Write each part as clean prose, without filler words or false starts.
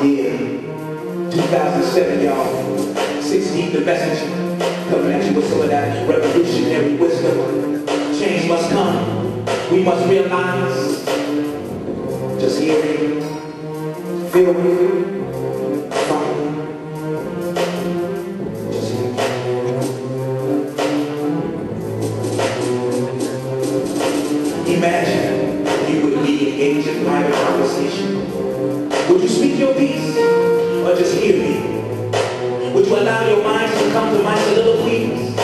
Yeah, 2007, y'all. 16, the message. Coming at you with some of that revolutionary wisdom. Change must come. We must realize. Just hear me. Feel me. Follow me. Just hear me. Imagine you would be engaged in private conversation. Would you speak your piece or just hear me? Would you allow your minds to come to my soliloquies?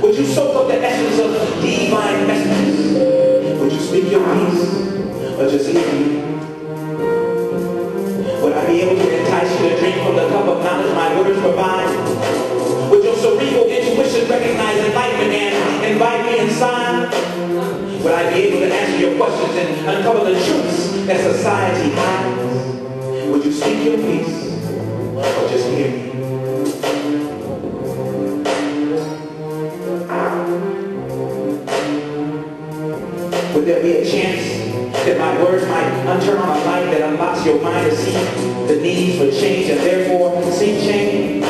Would you soak up the essence of divine messages? Would you speak your piece or just hear me? Would I be able to entice you to drink from the cup of knowledge my words provide? Would your cerebral intuition recognize enlightenment and invite me inside? Would I be able to answer your questions and uncover the truths that society hides? Would you speak your piece or just hear me? Would there be a chance that my words might unturn on a light that unlocks your mind to see the needs for change and therefore seek change?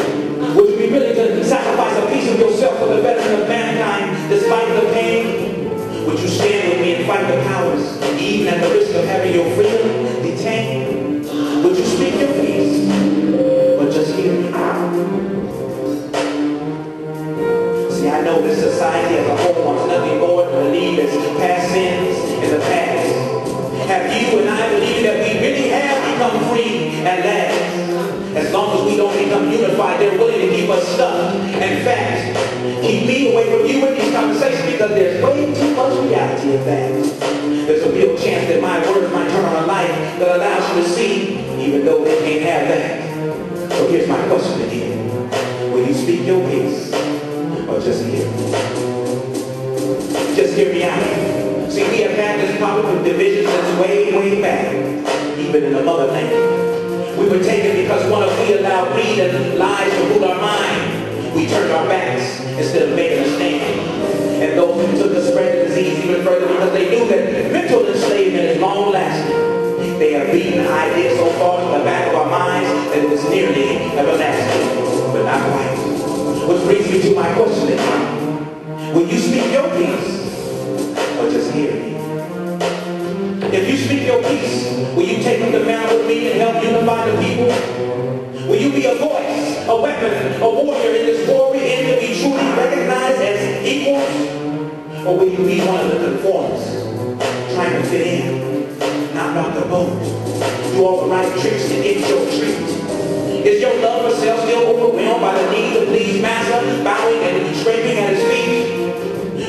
Would you be willing to sacrifice a piece of yourself for the betterment of mankind despite the pain? Would you stand with me and fight the powers, even at the risk of having your freedom detained? Would you speak your piece or just hear me? See, I know this society as a whole wants nothing more than to leave its past sins in the past. Have you and I believed that we really have become free at last? As long as we don't become unified, they're willing to keep us stuck and fast. Keep me away from you in these conversations because there's way too much reality in that. There's a real chance that my words might turn on a light that allows you to see, even though they can't have that. So here's my question again. Will you speak your piece or just hear me? Just hear me out. See, we have had this problem with division since way, way back, even in the motherland. We were taken because we allowed greed and lies to rule our mind. We turned our backs instead of making a stand. And those who took us spread the disease even further because they knew that mental enslavement is long lasting. They have beaten ideas so far to the back of our minds that it was nearly everlasting, but not quite. Which brings me to my question again. Will you speak your piece or just hear me? If you speak your piece, will you take up the mantle with me and help unify the people? Will you be a voice, a weapon, a warrior in this war we end to be truly recognized as equals? Or will you be one of the conformists, trying to fit in, not rock the boat, do all the right tricks to get your treat? Is your love for self still overwhelmed by the need to please Master, bowing and scraping at his feet?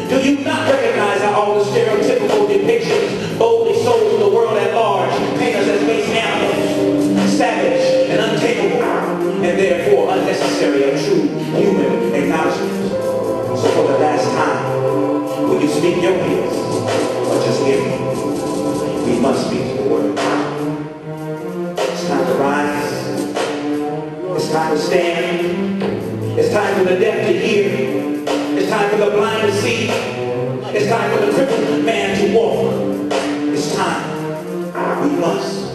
Do you not recognize how all the stereotypical depictions boldly sold to the world at large paint us as base animals, savage and untamable, and therefore unnecessary of true human acknowledgement? So for the last time, will you speak your piece or just hear me? We must speak the word. It's time to rise. It's time to stand. It's time for the deaf to hear. It's time for the blind to see. It's time for the crippled man to walk. It's time. We must.